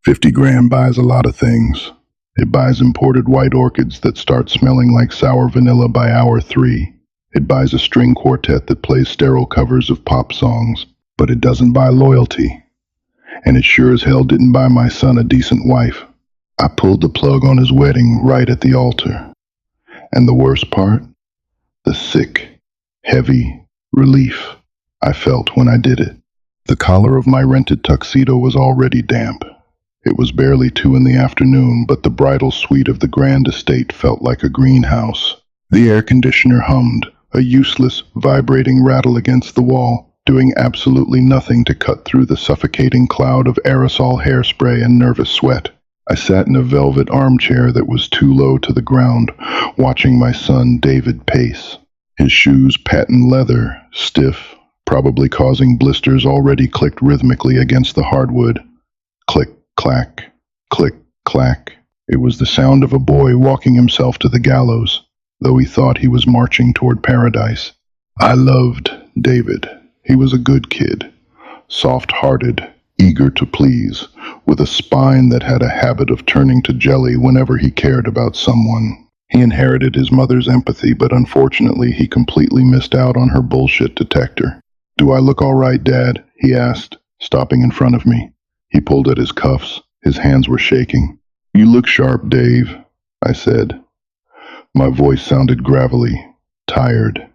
50 grand buys a lot of things. It buys imported white orchids that start smelling like sour vanilla by hour 3. It buys a string quartet that plays sterile covers of pop songs, but it doesn't buy loyalty. And it sure as hell didn't buy my son a decent wife. I pulled the plug on his wedding right at the altar. And the worst part? The sick, heavy relief I felt when I did it. The collar of my rented tuxedo was already damp. It was barely 2 in the afternoon, but the bridal suite of the grand estate felt like a greenhouse. The air conditioner hummed, a useless, vibrating rattle against the wall, doing absolutely nothing to cut through the suffocating cloud of aerosol hairspray and nervous sweat. I sat in a velvet armchair that was too low to the ground, watching my son David pace. His shoes, patent leather, stiff, probably causing blisters, already clicked rhythmically against the hardwood. Click, clack, click, clack. It was the sound of a boy walking himself to the gallows, though he thought he was marching toward paradise. I loved David. He was a good kid, soft-hearted, eager to please, with a spine that had a habit of turning to jelly whenever he cared about someone. He inherited his mother's empathy, but unfortunately he completely missed out on her bullshit detector. "Do I look all right, Dad?" he asked, stopping in front of me. He pulled at his cuffs. His hands were shaking. "You look sharp, Dave," I said. My voice sounded gravelly, tired.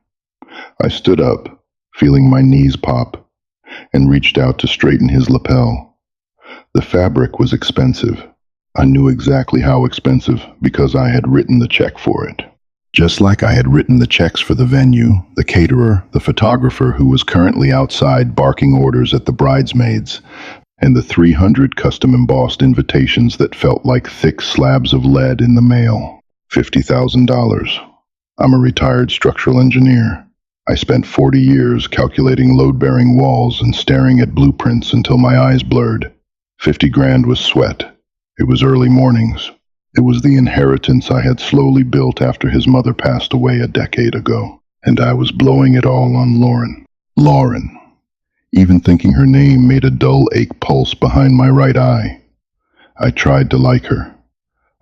I stood up, feeling my knees pop, and reached out to straighten his lapel. The fabric was expensive. I knew exactly how expensive because I had written the check for it. Just like I had written the checks for the venue, the caterer, the photographer who was currently outside barking orders at the bridesmaids, and the 300 custom-embossed invitations that felt like thick slabs of lead in the mail. $50,000. I'm a retired structural engineer. I spent 40 years calculating load-bearing walls and staring at blueprints until my eyes blurred. 50 grand was sweat. It was early mornings. It was the inheritance I had slowly built after his mother passed away a decade ago, and I was blowing it all on Lauren. Lauren. Even thinking her name made a dull ache pulse behind my right eye. I tried to like her.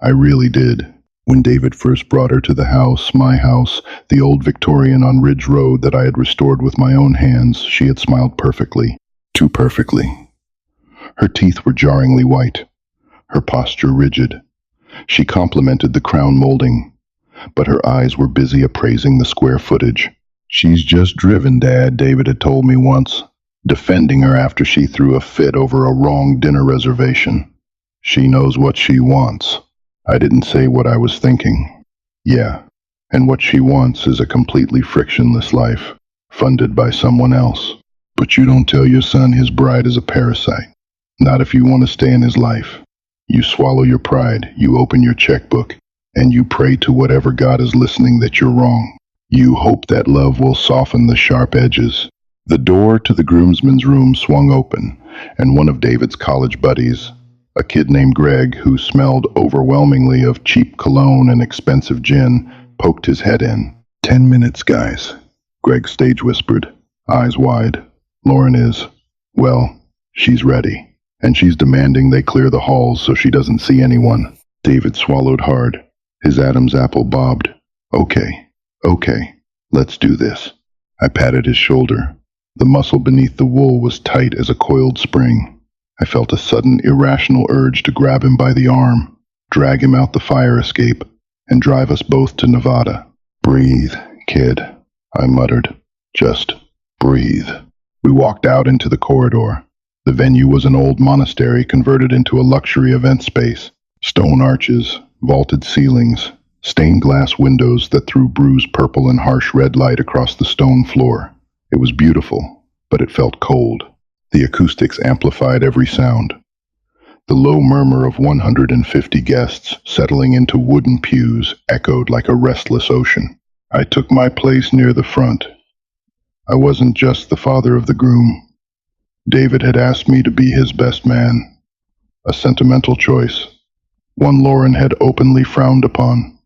I really did. When David first brought her to the house, my house, the old Victorian on Ridge Road that I had restored with my own hands, she had smiled perfectly. Too perfectly. Her teeth were jarringly white, her posture rigid. She complimented the crown molding, but her eyes were busy appraising the square footage. "She's just driven, Dad," David had told me once, defending her after she threw a fit over a wrong dinner reservation. "She knows what she wants." I didn't say what I was thinking. Yeah, and what she wants is a completely frictionless life, funded by someone else. But you don't tell your son his bride is a parasite. Not if you want to stay in his life. You swallow your pride, you open your checkbook, and you pray to whatever God is listening that you're wrong. You hope that love will soften the sharp edges. The door to the groomsmen's room swung open, and one of David's college buddies, a kid named Greg, who smelled overwhelmingly of cheap cologne and expensive gin, poked his head in. 10 minutes, guys," Greg stage whispered, eyes wide. "Lauren is, well, she's ready, and she's demanding they clear the halls so she doesn't see anyone." David swallowed hard. His Adam's apple bobbed. Okay, let's do this." I patted his shoulder. The muscle beneath the wool was tight as a coiled spring. I felt a sudden irrational urge to grab him by the arm, drag him out the fire escape, and drive us both to Nevada. "Breathe, kid," I muttered. "Just breathe." We walked out into the corridor. The venue was an old monastery converted into a luxury event space. Stone arches, vaulted ceilings, stained glass windows that threw bruised purple and harsh red light across the stone floor. It was beautiful, but it felt cold. The acoustics amplified every sound. The low murmur of 150 guests settling into wooden pews echoed like a restless ocean. I took my place near the front. I wasn't just the father of the groom. David had asked me to be his best man. A sentimental choice, one Lauren had openly frowned upon,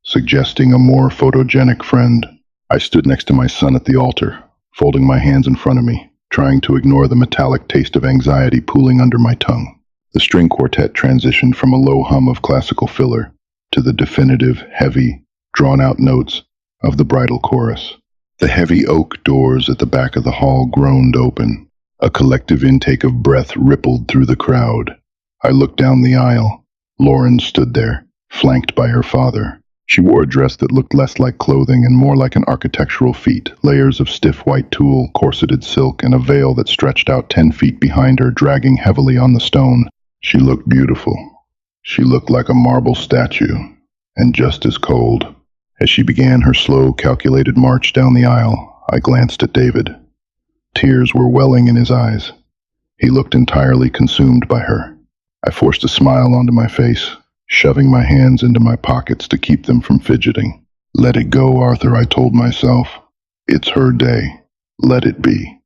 suggesting a more photogenic friend. I stood next to my son at the altar, folding my hands in front of me, trying to ignore the metallic taste of anxiety pooling under my tongue. The string quartet transitioned from a low hum of classical filler to the definitive, heavy, drawn-out notes of the bridal chorus. The heavy oak doors at the back of the hall groaned open. A collective intake of breath rippled through the crowd. I looked down the aisle. Lauren stood there, flanked by her father. She wore a dress that looked less like clothing and more like an architectural feat, layers of stiff white tulle, corseted silk, and a veil that stretched out 10 feet behind her, dragging heavily on the stone. She looked beautiful. She looked like a marble statue, and just as cold. As she began her slow, calculated march down the aisle, I glanced at David. Tears were welling in his eyes. He looked entirely consumed by her. I forced a smile onto my face, shoving my hands into my pockets to keep them from fidgeting. Let it go, Arthur, I told myself. It's her day. Let it be.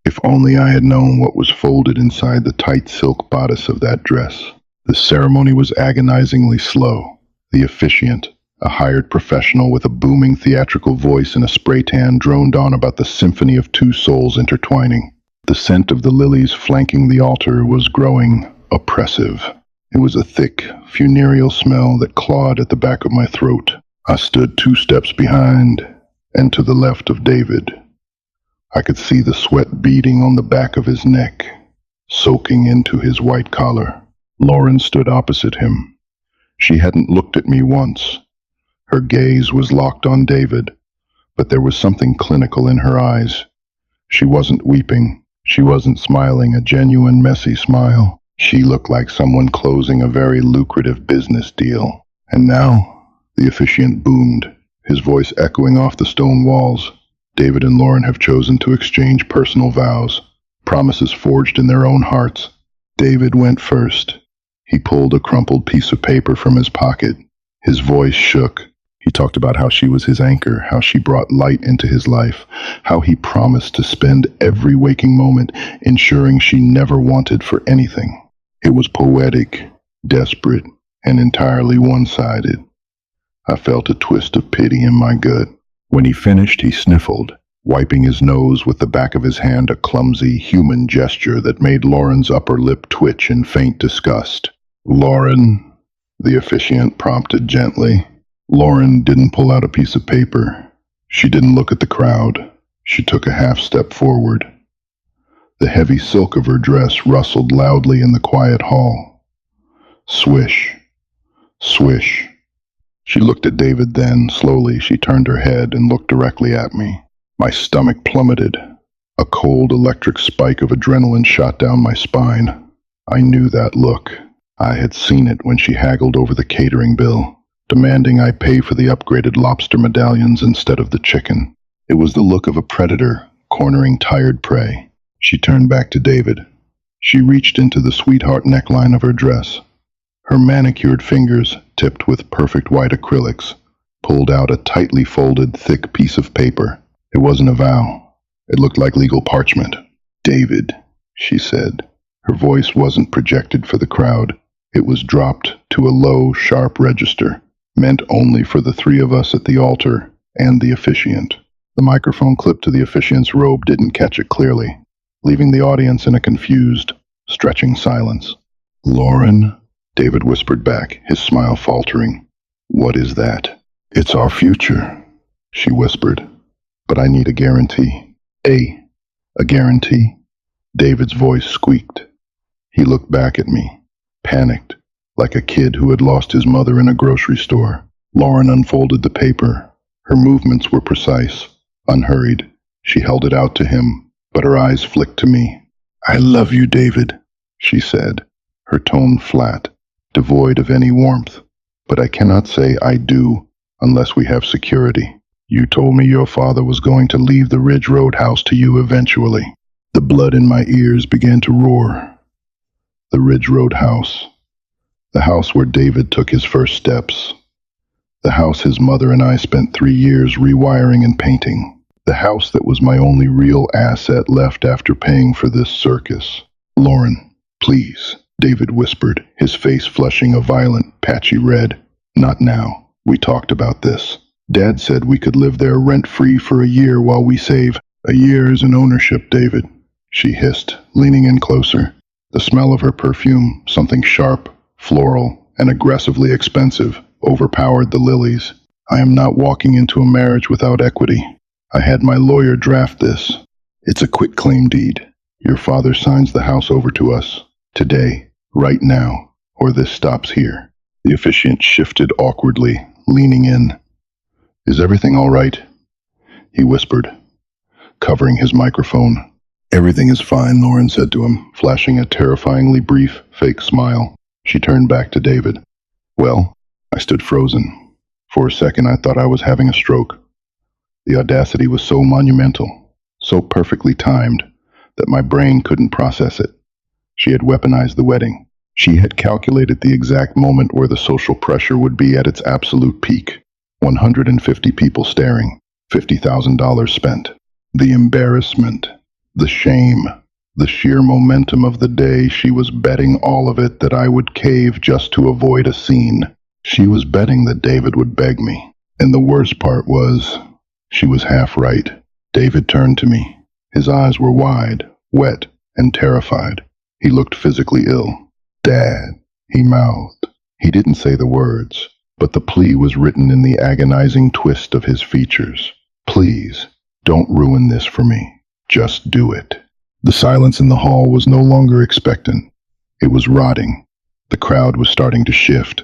If only I had known what was folded inside the tight silk bodice of that dress. The ceremony was agonizingly slow. The officiant, a hired professional with a booming theatrical voice and a spray tan, droned on about the symphony of two souls intertwining. The scent of the lilies flanking the altar was growing oppressive. It was a thick, funereal smell that clawed at the back of my throat. I stood 2 steps behind and to the left of David. I could see the sweat beading on the back of his neck, soaking into his white collar. Lauren stood opposite him. She hadn't looked at me once. Her gaze was locked on David, but there was something clinical in her eyes. She wasn't weeping. She wasn't smiling a genuine, messy smile. She looked like someone closing a very lucrative business deal. And now, the officiant boomed, his voice echoing off the stone walls. David and Lauren have chosen to exchange personal vows, promises forged in their own hearts. David went first. He pulled a crumpled piece of paper from his pocket. His voice shook. He talked about how she was his anchor, how she brought light into his life, how he promised to spend every waking moment ensuring she never wanted for anything. It was poetic, desperate, and entirely one-sided. I felt a twist of pity in my gut. When he finished, he sniffled, wiping his nose with the back of his hand, a clumsy human gesture that made Lauren's upper lip twitch in faint disgust. "Lauren," the officiant prompted gently. Lauren didn't pull out a piece of paper. She didn't look at the crowd. She took a half step forward. The heavy silk of her dress rustled loudly in the quiet hall. Swish, swish. She looked at David, then, slowly, she turned her head and looked directly at me. My stomach plummeted. A cold electric spike of adrenaline shot down my spine. I knew that look. I had seen it when she haggled over the catering bill, demanding I pay for the upgraded lobster medallions instead of the chicken. It was the look of a predator, cornering tired prey. She turned back to David. She reached into the sweetheart neckline of her dress. Her manicured fingers, tipped with perfect white acrylics, pulled out a tightly folded, thick piece of paper. It wasn't a vow. It looked like legal parchment. "David," she said. Her voice wasn't projected for the crowd. It was dropped to a low, sharp register, meant only for the 3 of us at the altar and the officiant. The microphone clipped to the officiant's robe didn't catch it clearly, leaving the audience in a confused, stretching silence. "Lauren," David whispered back, his smile faltering. "What is that?" "It's our future," she whispered. "But I need a guarantee." A guarantee?" David's voice squeaked. He looked back at me, panicked, like a kid who had lost his mother in a grocery store. Lauren unfolded the paper. Her movements were precise, unhurried. She held it out to him, but her eyes flicked to me. "I love you, David," she said, her tone flat, devoid of any warmth. "But I cannot say I do unless we have security. You told me your father was going to leave the Ridge Road house to you eventually." The blood in my ears began to roar. The Ridge Road house. The house where David took his first steps. The house his mother and I spent 3 years rewiring and painting. The house that was my only real asset left after paying for this circus. "Lauren, please," David whispered, his face flushing a violent, patchy red. "Not now. We talked about this. Dad said we could live there rent-free for a year while we save." "A year is an ownership, David," she hissed, leaning in closer. The smell of her perfume, something sharp, floral, and aggressively expensive, overpowered the lilies. I am not walking into a marriage without equity. I had my lawyer draft this. It's a quick claim deed. Your father signs the house over to us. Today, right now, or this stops here. The officiant shifted awkwardly, leaning in. Is everything all right? He whispered, covering his microphone. Everything is fine, Lauren said to him, flashing a terrifyingly brief, fake smile. She turned back to David. Well, I stood frozen. For a second, I thought I was having a stroke. The audacity was so monumental, so perfectly timed, that my brain couldn't process it. She had weaponized the wedding. She had calculated the exact moment where the social pressure would be at its absolute peak. 150 people staring, $50,000 spent. The embarrassment, the shame, the sheer momentum of the day. She was betting all of it that I would cave just to avoid a scene. She was betting that David would beg me. And the worst part was, she was half right. David turned to me. His eyes were wide, wet, and terrified. He looked physically ill. Dad, he mouthed. He didn't say the words, but the plea was written in the agonizing twist of his features. Please, don't ruin this for me. Just do it. The silence in the hall was no longer expectant. It was rotting. The crowd was starting to shift.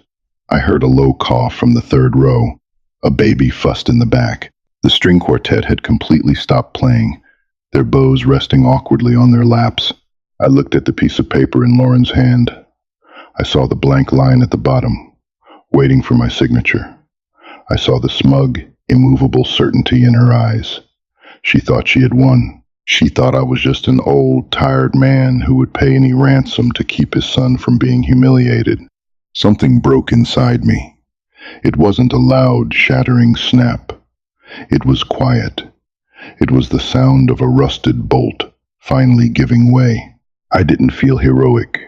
I heard a low cough from the third row. A baby fussed in the back. The string quartet had completely stopped playing, their bows resting awkwardly on their laps. I looked at the piece of paper in Lauren's hand. I saw the blank line at the bottom, waiting for my signature. I saw the smug, immovable certainty in her eyes. She thought she had won. She thought I was just an old, tired man who would pay any ransom to keep his son from being humiliated. Something broke inside me. It wasn't a loud, shattering snap. It was quiet. It was the sound of a rusted bolt finally giving way. I didn't feel heroic.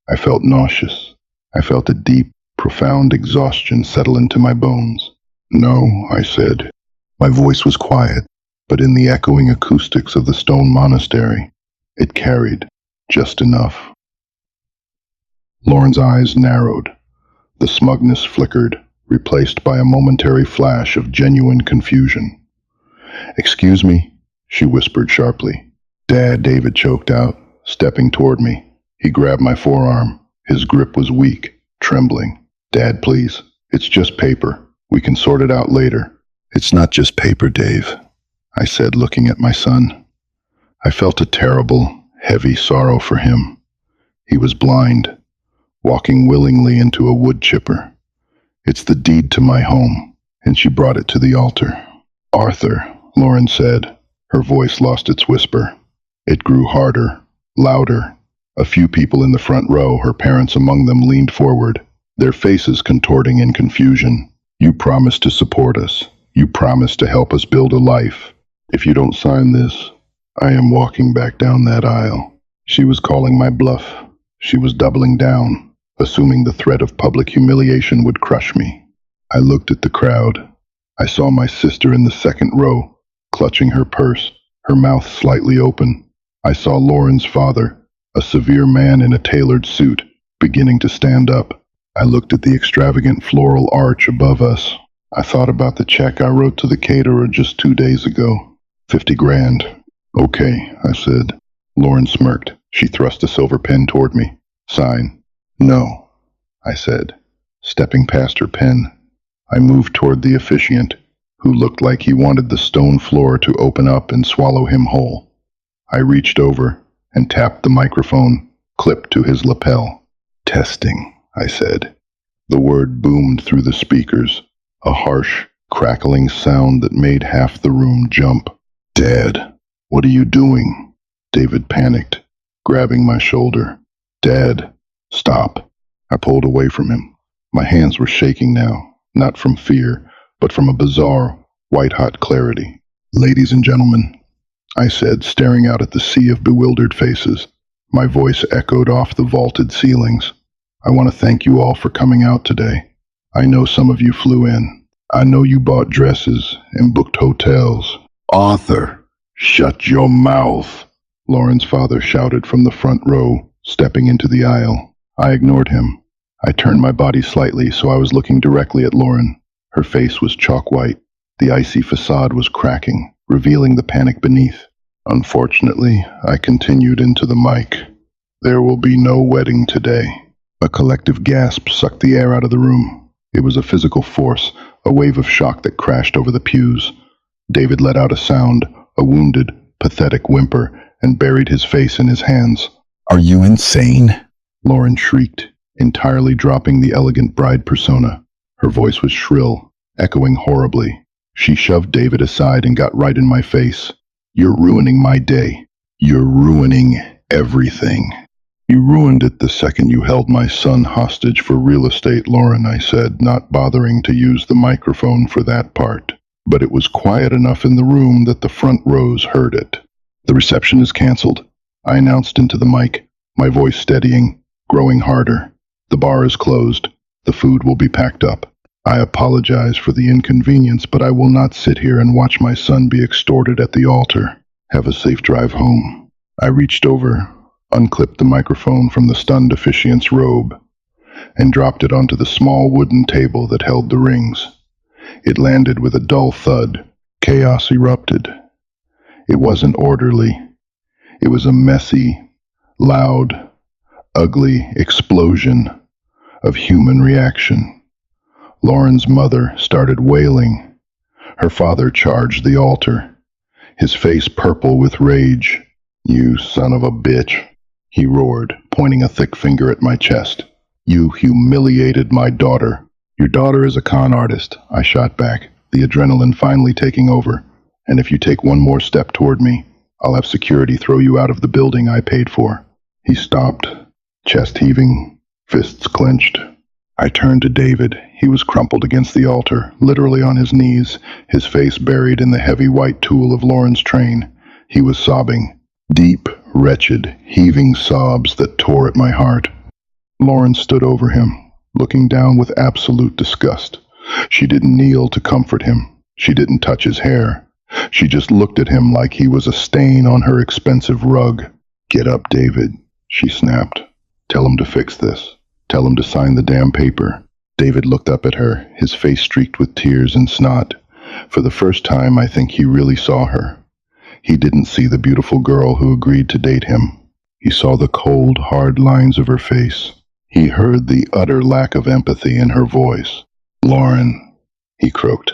I felt nauseous. I felt a deep, profound exhaustion settle into my bones. No, I said. My voice was quiet, but in the echoing acoustics of the stone monastery, it carried just enough. Lauren's eyes narrowed. The smugness flickered, replaced by a momentary flash of genuine confusion. Excuse me, she whispered sharply. Dad, David choked out, stepping toward me. He grabbed my forearm. His grip was weak, trembling. Dad, please. It's just paper. We can sort it out later. It's not just paper, Dave, I said, looking at my son. I felt a terrible, heavy sorrow for him. He was blind, walking willingly into a wood chipper. It's the deed to my home, and she brought it to the altar. Arthur, Lauren said. Her voice lost its whisper. It grew harder, louder. A few people in the front row, her parents among them, leaned forward, their faces contorting in confusion. You promised to support us. You promised to help us build a life. If you don't sign this, I am walking back down that aisle. She was calling my bluff. She was doubling down, assuming the threat of public humiliation would crush me. I looked at the crowd. I saw my sister in the second row, clutching her purse, her mouth slightly open. I saw Lauren's father, a severe man in a tailored suit, beginning to stand up. I looked at the extravagant floral arch above us. I thought about the check I wrote to the caterer just 2 days ago. 50 grand. Okay, I said. Lauren smirked. She thrust a silver pen toward me. Sign. No, I said, stepping past her pen. I moved toward the officiant, who looked like he wanted the stone floor to open up and swallow him whole. I reached over and tapped the microphone, clipped to his lapel. Testing, I said. The word boomed through the speakers, a harsh, crackling sound that made half the room jump. Dad, what are you doing? David panicked, grabbing my shoulder. Dad, stop. I pulled away from him. My hands were shaking now, not from fear, but from a bizarre, white-hot clarity. Ladies and gentlemen, I said, staring out at the sea of bewildered faces. My voice echoed off the vaulted ceilings. I want to thank you all for coming out today. I know some of you flew in. I know you bought dresses and booked hotels. Arthur, shut your mouth, Lauren's father shouted from the front row, stepping into the aisle. I ignored him. I turned my body slightly so I was looking directly at Lauren. Her face was chalk white. The icy facade was cracking, revealing the panic beneath. Unfortunately, I continued into the mic. There will be no wedding today. A collective gasp sucked the air out of the room. It was a physical force, a wave of shock that crashed over the pews. David let out a sound, a wounded, pathetic whimper, and buried his face in his hands. Are you insane? Lauren shrieked, entirely dropping the elegant bride persona. Her voice was shrill, echoing horribly. She shoved David aside and got right in my face. You're ruining my day. You're ruining everything. You ruined it the second you held my son hostage for real estate, Lauren, I said, not bothering to use the microphone for that part. But it was quiet enough in the room that the front rows heard it. The reception is canceled, I announced into the mic, my voice steadying, growing harder. The bar is closed. The food will be packed up. I apologize for the inconvenience, but I will not sit here and watch my son be extorted at the altar. Have a safe drive home. I reached over, unclipped the microphone from the stunned officiant's robe, and dropped it onto the small wooden table that held the rings. It landed with a dull thud. Chaos erupted. It wasn't orderly. It was a messy, loud, ugly explosion of human reaction. Lauren's mother started wailing. Her father charged the altar, his face purple with rage. You son of a bitch, he roared, pointing a thick finger at my chest. You humiliated my daughter. Your daughter is a con artist, I shot back, the adrenaline finally taking over. And if you take one more step toward me, I'll have security throw you out of the building I paid for. He stopped, chest heaving, fists clenched. I turned to David. He was crumpled against the altar, literally on his knees, his face buried in the heavy white tulle of Lauren's train. He was sobbing, deep, wretched, heaving sobs that tore at my heart. Lauren stood over him, looking down with absolute disgust. She didn't kneel to comfort him. She didn't touch his hair. She just looked at him like he was a stain on her expensive rug. Get up, David, she snapped. Tell him to fix this. Tell him to sign the damn paper. David looked up at her, his face streaked with tears and snot. For the first time, I think he really saw her. He didn't see the beautiful girl who agreed to date him. He saw the cold, hard lines of her face. He heard the utter lack of empathy in her voice. Lauren, he croaked.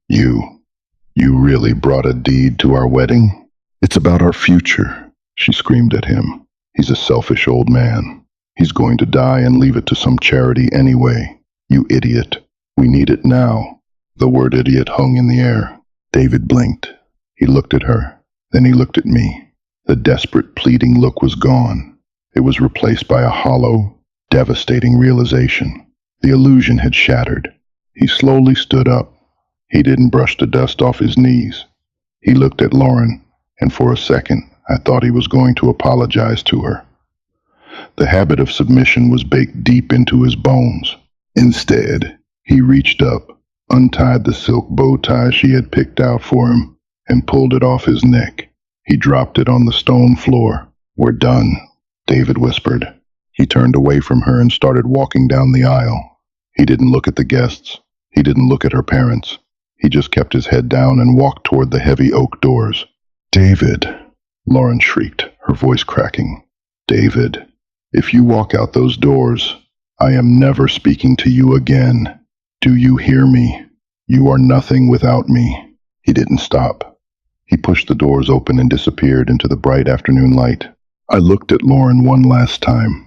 You really brought a deed to our wedding? It's about our future, she screamed at him. He's a selfish old man. He's going to die and leave it to some charity anyway. You idiot. We need it now. The word idiot hung in the air. David blinked. He looked at her. Then he looked at me. The desperate, pleading look was gone. It was replaced by a hollow, devastating realization. The illusion had shattered. He slowly stood up. He didn't brush the dust off his knees. He looked at Lauren, and for a second, I thought he was going to apologize to her. The habit of submission was baked deep into his bones. Instead, he reached up, untied the silk bow tie she had picked out for him, and pulled it off his neck. He dropped it on the stone floor. We're done, David whispered. He turned away from her and started walking down the aisle. He didn't look at the guests. He didn't look at her parents. He just kept his head down and walked toward the heavy oak doors. David, Lauren shrieked, her voice cracking. David, if you walk out those doors, I am never speaking to you again. Do you hear me? You are nothing without me. He didn't stop. He pushed the doors open and disappeared into the bright afternoon light. I looked at Lauren one last time.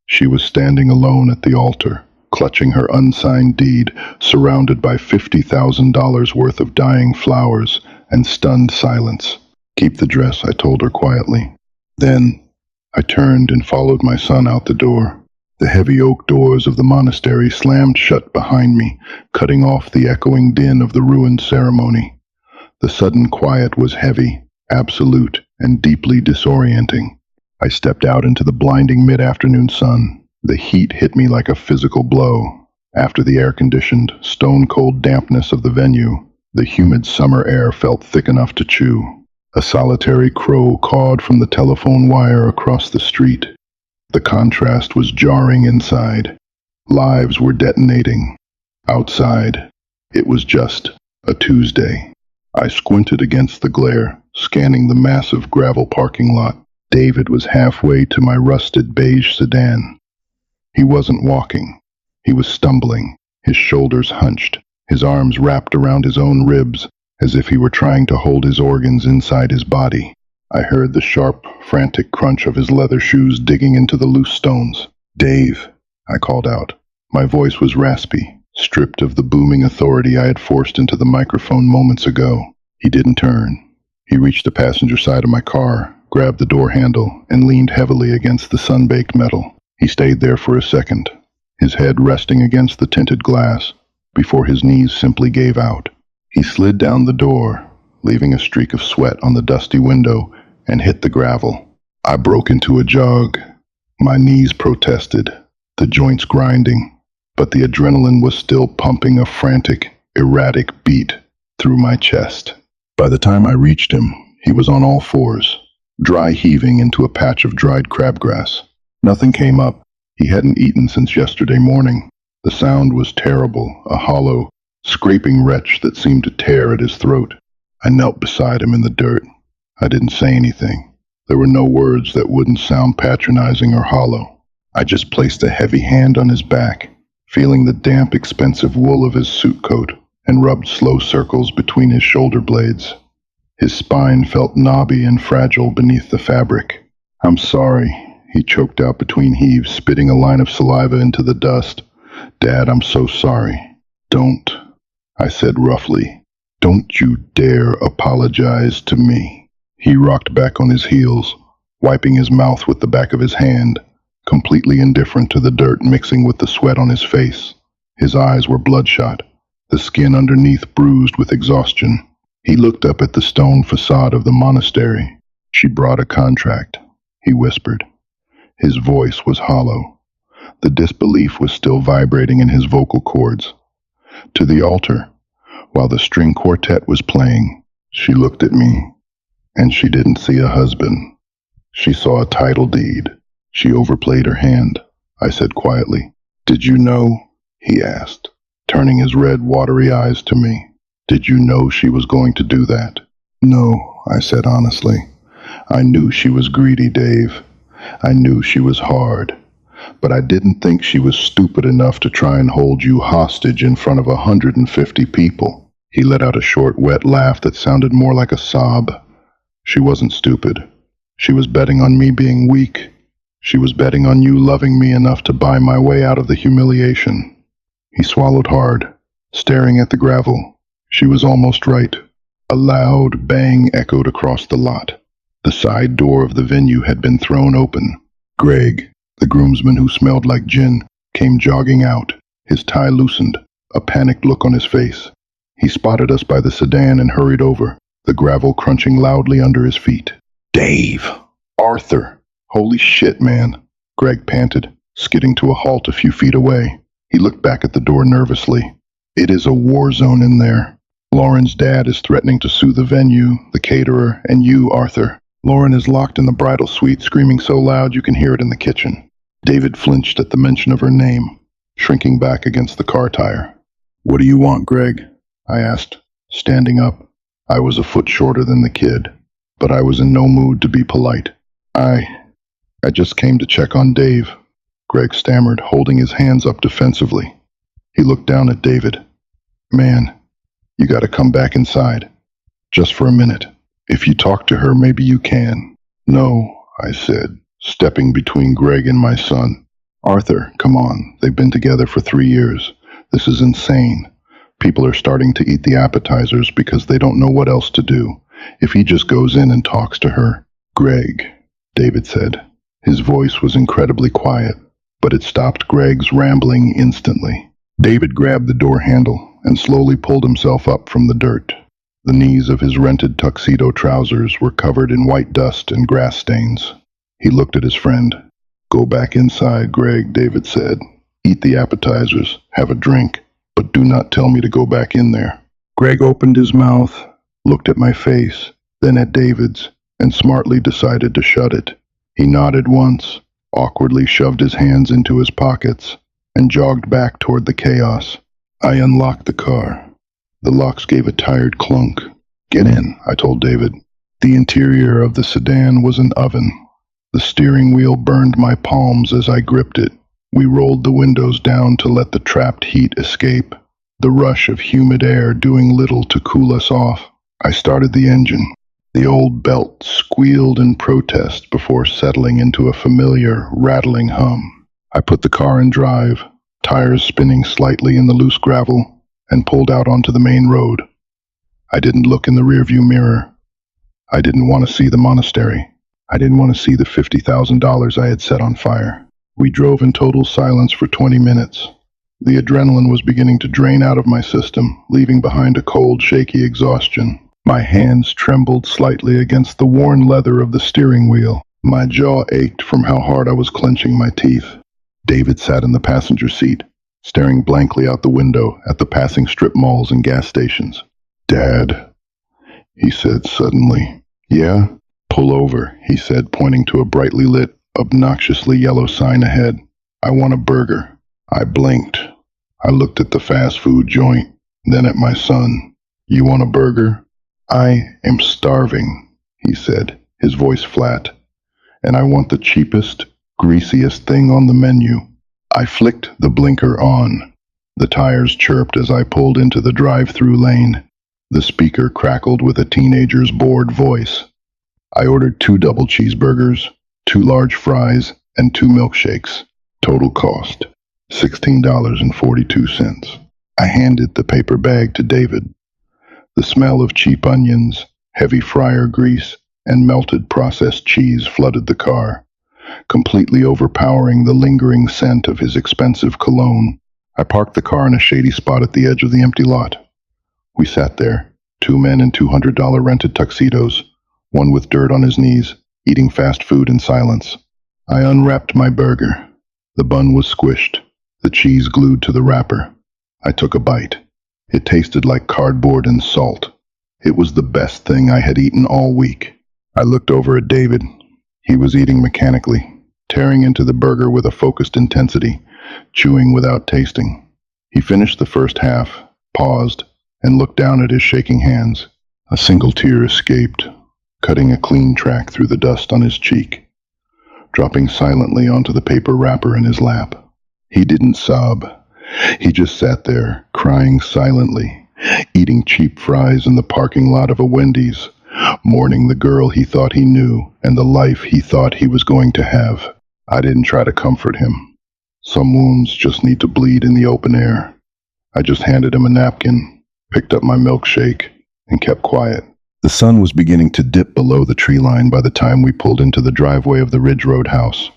She was standing alone at the altar, clutching her unsigned deed, surrounded by $50,000 worth of dying flowers and stunned silence. Keep the dress, I told her quietly. Then I turned and followed my son out the door. The heavy oak doors of the monastery slammed shut behind me, cutting off the echoing din of the ruined ceremony. The sudden quiet was heavy, absolute, and deeply disorienting. I stepped out into the blinding mid-afternoon sun. The heat hit me like a physical blow. After the air-conditioned, stone-cold dampness of the venue, the humid summer air felt thick enough to chew. A solitary crow cawed from the telephone wire across the street. The contrast was jarring inside. Lives were detonating. Outside, it was just a Tuesday. I squinted against the glare, scanning the massive gravel parking lot. David was halfway to my rusted beige sedan. He wasn't walking. He was stumbling, his shoulders hunched, his arms wrapped around his own ribs, as if he were trying to hold his organs inside his body. I heard the sharp, frantic crunch of his leather shoes digging into the loose stones. "Dave," I called out. My voice was raspy, stripped of the booming authority I had forced into the microphone moments ago. He didn't turn. He reached the passenger side of my car, grabbed the door handle, and leaned heavily against the sun-baked metal. He stayed there for a second, his head resting against the tinted glass, before his knees simply gave out. He slid down the door, leaving a streak of sweat on the dusty window, and hit the gravel. I broke into a jog. My knees protested, the joints grinding, but the adrenaline was still pumping a frantic, erratic beat through my chest. By the time I reached him, he was on all fours, dry heaving into a patch of dried crabgrass. Nothing came up. He hadn't eaten since yesterday morning. The sound was terrible, a hollow, scraping retch that seemed to tear at his throat. I knelt beside him in the dirt. I didn't say anything. There were no words that wouldn't sound patronizing or hollow. I just placed a heavy hand on his back, feeling the damp, expensive wool of his suit coat, and rubbed slow circles between his shoulder blades. His spine felt knobby and fragile beneath the fabric. "I'm sorry," he choked out between heaves, spitting a line of saliva into the dust. "Dad, I'm so sorry." "Don't," I said roughly. "Don't you dare apologize to me." He rocked back on his heels, wiping his mouth with the back of his hand, completely indifferent to the dirt mixing with the sweat on his face. His eyes were bloodshot, the skin underneath bruised with exhaustion. He looked up at the stone facade of the monastery. "She brought a contract," he whispered. His voice was hollow. The disbelief was still vibrating in his vocal cords. "To the altar, while the string quartet was playing, she looked at me, and she didn't see a husband. She saw a title deed. She overplayed her hand," I said quietly. "Did you know?" he asked, turning his red, watery eyes to me. "Did you know she was going to do that?" "No," I said honestly. "I knew she was greedy, Dave. I knew she was hard. But I didn't think she was stupid enough to try and hold you hostage in front of 150 people." He let out a short, wet laugh that sounded more like a sob. "She wasn't stupid. She was betting on me being weak. She was betting on you loving me enough to buy my way out of the humiliation." He swallowed hard, staring at the gravel. She was almost right. A loud bang echoed across the lot. The side door of the venue had been thrown open. Greg, the groomsman who smelled like gin, came jogging out, his tie loosened, a panicked look on his face. He spotted us by the sedan and hurried over, the gravel crunching loudly under his feet. "Dave! Arthur! Holy shit, man!" Greg panted, skidding to a halt a few feet away. He looked back at the door nervously. "It is a war zone in there. Lauren's dad is threatening to sue the venue, the caterer, and you, Arthur. Lauren is locked in the bridal suite, screaming so loud you can hear it in the kitchen." David flinched at the mention of her name, shrinking back against the car tire. "What do you want, Greg?" I asked, standing up. I was a foot shorter than the kid, but I was in no mood to be polite. I just came to check on Dave," Greg stammered, holding his hands up defensively. He looked down at David. "Man, you gotta come back inside. Just for a minute. If you talk to her, maybe you can." "No," I said, stepping between Greg and my son. "Arthur, come on. They've been together for 3 years. This is insane. People are starting to eat the appetizers because they don't know what else to do. If he just goes in and talks to her." "Greg," David said. His voice was incredibly quiet, but it stopped Greg's rambling instantly. David grabbed the door handle and slowly pulled himself up from the dirt. The knees of his rented tuxedo trousers were covered in white dust and grass stains. He looked at his friend. "Go back inside, Greg," David said. "Eat the appetizers, have a drink, but do not tell me to go back in there." Greg opened his mouth, looked at my face, then at David's, and smartly decided to shut it. He nodded once, awkwardly shoved his hands into his pockets, and jogged back toward the chaos. I unlocked the car. The locks gave a tired clunk. "Get in," I told David. The interior of the sedan was an oven. The steering wheel burned my palms as I gripped it. We rolled the windows down to let the trapped heat escape, the rush of humid air doing little to cool us off. I started the engine. The old belt squealed in protest before settling into a familiar, rattling hum. I put the car in drive, tires spinning slightly in the loose gravel, and pulled out onto the main road. I didn't look in the rearview mirror. I didn't want to see the monastery. I didn't want to see the $50,000 I had set on fire. We drove in total silence for 20 minutes. The adrenaline was beginning to drain out of my system, leaving behind a cold, shaky exhaustion. My hands trembled slightly against the worn leather of the steering wheel. My jaw ached from how hard I was clenching my teeth. David sat in the passenger seat, staring blankly out the window at the passing strip malls and gas stations. "Dad," he said suddenly. "Yeah?" "Pull over," he said, pointing to a brightly lit, obnoxiously yellow sign ahead. "I want a burger." I blinked. I looked at the fast food joint, then at my son. "You want a burger?" "I am starving," he said, his voice flat. "And I want the cheapest, greasiest thing on the menu." I flicked the blinker on. The tires chirped as I pulled into the drive-through lane. The speaker crackled with a teenager's bored voice. I ordered 2 double cheeseburgers, 2 large fries, and 2 milkshakes. Total cost, $16.42. I handed the paper bag to David. The smell of cheap onions, heavy fryer grease, and melted processed cheese flooded the car, completely overpowering the lingering scent of his expensive cologne. I parked the car in a shady spot at the edge of the empty lot. We sat there, 2 men in $200 rented tuxedos, one with dirt on his knees, eating fast food in silence. I unwrapped my burger. The bun was squished, the cheese glued to the wrapper. I took a bite. It tasted like cardboard and salt. It was the best thing I had eaten all week. I looked over at David. He was eating mechanically, tearing into the burger with a focused intensity, chewing without tasting. He finished the first half, paused, and looked down at his shaking hands. A single tear escaped, cutting a clean track through the dust on his cheek, dropping silently onto the paper wrapper in his lap. He didn't sob. He just sat there, crying silently, eating cheap fries in the parking lot of a Wendy's, mourning the girl he thought he knew and the life he thought he was going to have. I didn't try to comfort him. Some wounds just need to bleed in the open air. I just handed him a napkin, picked up my milkshake, and kept quiet. The sun was beginning to dip below the tree line by the time we pulled into the driveway of the Ridge Road house.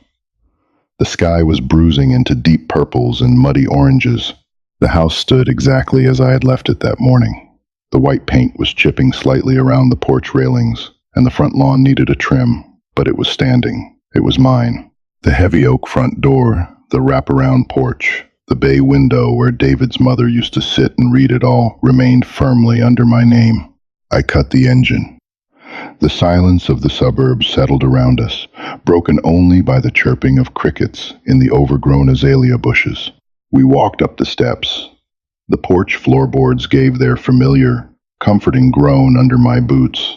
The sky was bruising into deep purples and muddy oranges. The house stood exactly as I had left it that morning. The white paint was chipping slightly around the porch railings, and the front lawn needed a trim, but it was standing. It was mine. The heavy oak front door, the wraparound porch, the bay window where David's mother used to sit and read it all remained firmly under my name. I cut the engine. The silence of the suburbs settled around us, broken only by the chirping of crickets in the overgrown azalea bushes. We walked up the steps. The porch floorboards gave their familiar, comforting groan under my boots.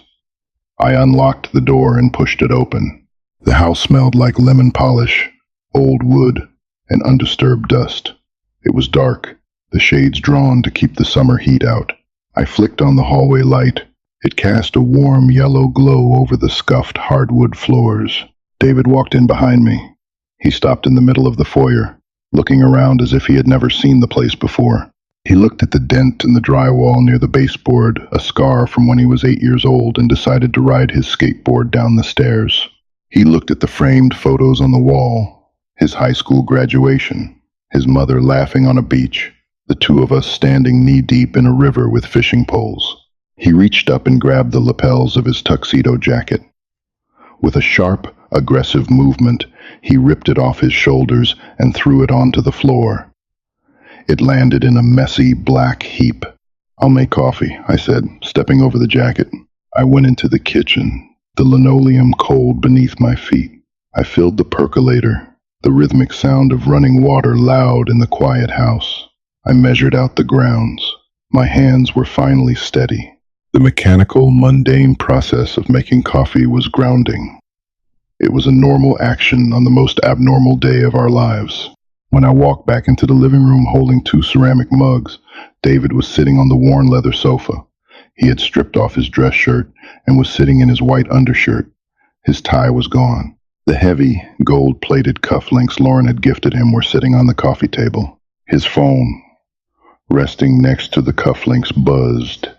I unlocked the door and pushed it open. The house smelled like lemon polish, old wood, and undisturbed dust. It was dark, the shades drawn to keep the summer heat out. I flicked on the hallway light. It cast a warm yellow glow over the scuffed hardwood floors. David walked in behind me. He stopped in the middle of the foyer, looking around as if he had never seen the place before. He looked at the dent in the drywall near the baseboard, a scar from when he was 8 years old, and decided to ride his skateboard down the stairs. He looked at the framed photos on the wall, his high school graduation, his mother laughing on a beach, the two of us standing knee-deep in a river with fishing poles. He reached up and grabbed the lapels of his tuxedo jacket. With a sharp, aggressive movement, he ripped it off his shoulders and threw it onto the floor. It landed in a messy, black heap. "I'll make coffee," I said, stepping over the jacket. I went into the kitchen, the linoleum cold beneath my feet. I filled the percolator, the rhythmic sound of running water loud in the quiet house. I measured out the grounds. My hands were finally steady. The mechanical, mundane process of making coffee was grounding. It was a normal action on the most abnormal day of our lives. When I walked back into the living room holding two ceramic mugs, David was sitting on the worn leather sofa. He had stripped off his dress shirt and was sitting in his white undershirt. His tie was gone. The heavy, gold-plated cufflinks Lauren had gifted him were sitting on the coffee table. His phone, resting next to the cufflinks, buzzed.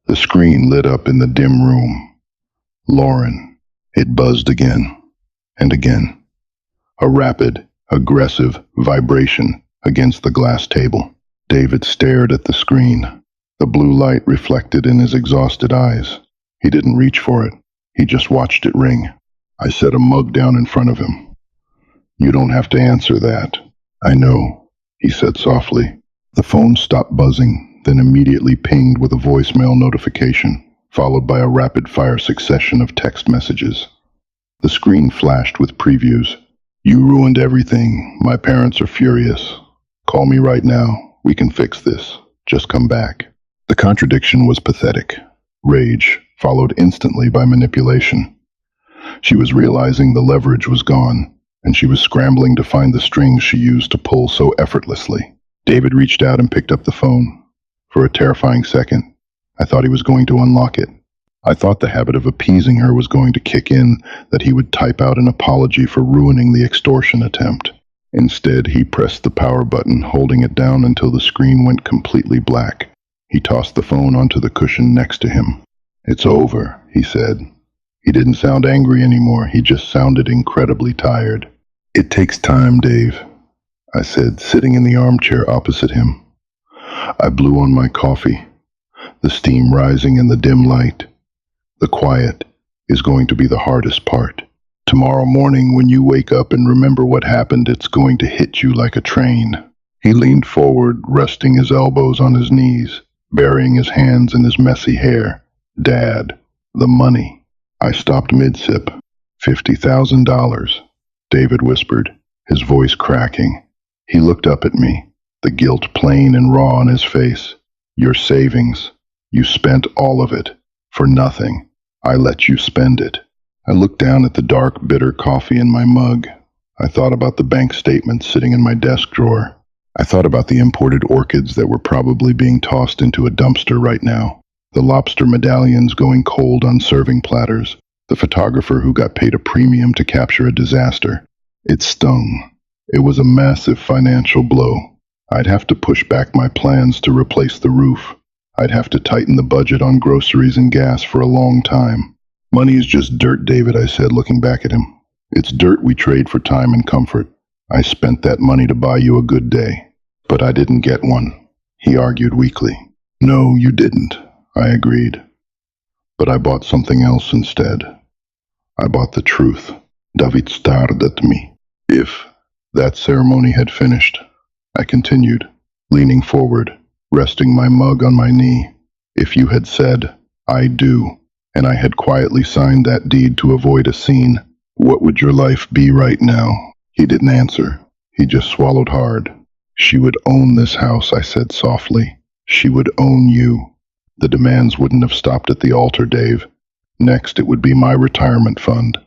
The screen lit up in the dim room. Lauren. It buzzed again and again. A rapid, aggressive vibration against the glass table. David stared at the screen. The blue light reflected in his exhausted eyes. He didn't reach for it. He just watched it ring. I set a mug down in front of him. "You don't have to answer that." "I know," he said softly. The phone stopped buzzing, then immediately pinged with a voicemail notification, followed by a rapid-fire succession of text messages. The screen flashed with previews. "You ruined everything. My parents are furious. Call me right now. We can fix this. Just come back." The contradiction was pathetic. Rage, followed instantly by manipulation. She was realizing the leverage was gone, and she was scrambling to find the strings she used to pull so effortlessly. David reached out and picked up the phone. For a terrifying second, I thought he was going to unlock it. I thought the habit of appeasing her was going to kick in, that he would type out an apology for ruining the extortion attempt. Instead, he pressed the power button, holding it down until the screen went completely black. He tossed the phone onto the cushion next to him. "It's over," he said. He didn't sound angry anymore. He just sounded incredibly tired. "It takes time, Dave," I said, sitting in the armchair opposite him. I blew on my coffee, the steam rising in the dim light. "The quiet is going to be the hardest part. Tomorrow morning, when you wake up and remember what happened, it's going to hit you like a train." He leaned forward, resting his elbows on his knees, burying his hands in his messy hair. "Dad, the money." I stopped mid-sip. $50,000, David whispered, his voice cracking. He looked up at me, the guilt plain and raw on his face. "Your savings. You spent all of it. For nothing. I let you spend it." I looked down at the dark, bitter coffee in my mug. I thought about the bank statements sitting in my desk drawer. I thought about the imported orchids that were probably being tossed into a dumpster right now. The lobster medallions going cold on serving platters. The photographer who got paid a premium to capture a disaster. It stung. It was a massive financial blow. I'd have to push back my plans to replace the roof. I'd have to tighten the budget on groceries and gas for a long time. "Money is just dirt, David," I said, looking back at him. "It's dirt we trade for time and comfort. I spent that money to buy you a good day. But I didn't get one," he argued weakly. "No, you didn't," I agreed. "But I bought something else instead. I bought the truth." David stared at me. If that ceremony had finished, I continued, leaning forward, resting my mug on my knee. "If you had said, 'I do,' and I had quietly signed that deed to avoid a scene, what would your life be right now?" He didn't answer. He just swallowed hard. "She would own this house," I said softly. "She would own you." The demands wouldn't have stopped at the altar, Dave. Next, it would be my retirement fund.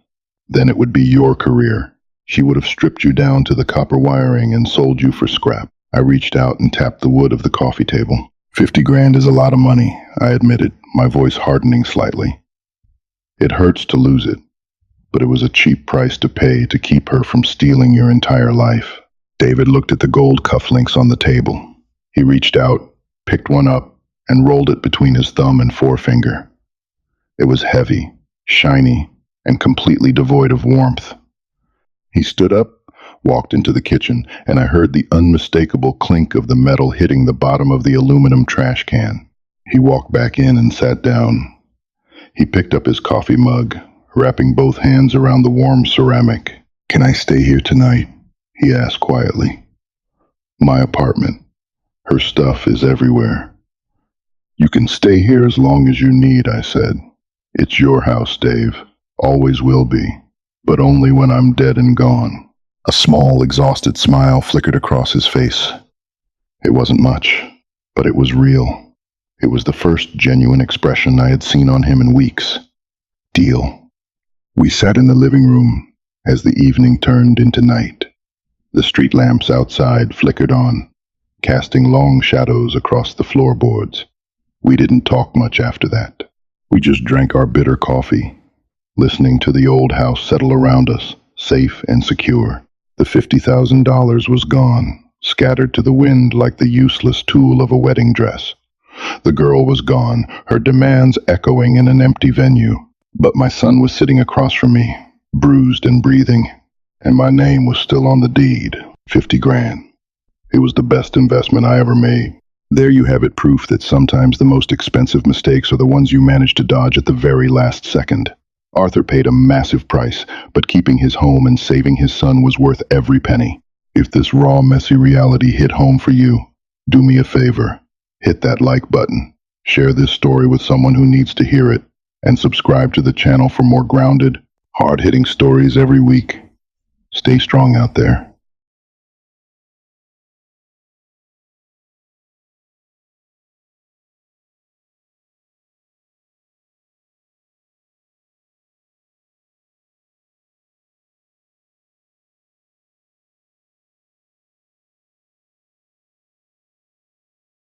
Then it would be your career. She would have stripped you down to the copper wiring and sold you for scrap. I reached out and tapped the wood of the coffee table. $50,000 is a lot of money," I admitted, my voice hardening slightly. "It hurts to lose it, but it was a cheap price to pay to keep her from stealing your entire life." David looked at the gold cufflinks on the table. He reached out, picked one up, and rolled it between his thumb and forefinger. It was heavy, shiny, and completely devoid of warmth. He stood up, walked into the kitchen, and I heard the unmistakable clink of the metal hitting the bottom of the aluminum trash can. He walked back in and sat down. He picked up his coffee mug, wrapping both hands around the warm ceramic. "Can I stay here tonight?" he asked quietly. "My apartment. Her stuff is everywhere." "You can stay here as long as you need," I said. "It's your house, Dave. Always will be. But only when I'm dead and gone." A small, exhausted smile flickered across his face. It wasn't much, but it was real. It was the first genuine expression I had seen on him in weeks. Deal. We sat in the living room as the evening turned into night. The street lamps outside flickered on, casting long shadows across the floorboards. We didn't talk much after that. We just drank our bitter coffee, listening to the old house settle around us, safe and secure. The $50,000 was gone, scattered to the wind like the useless tool of a wedding dress. The girl was gone, her demands echoing in an empty venue. But my son was sitting across from me, bruised and breathing, and my name was still on the deed. 50 grand. It was the best investment I ever made. There you have it, proof that sometimes the most expensive mistakes are the ones you manage to dodge at the very last second. Arthur paid a massive price, but keeping his home and saving his son was worth every penny. If this raw, messy reality hit home for you, do me a favor. Hit that like button, share this story with someone who needs to hear it, and subscribe to the channel for more grounded, hard-hitting stories every week. Stay strong out there.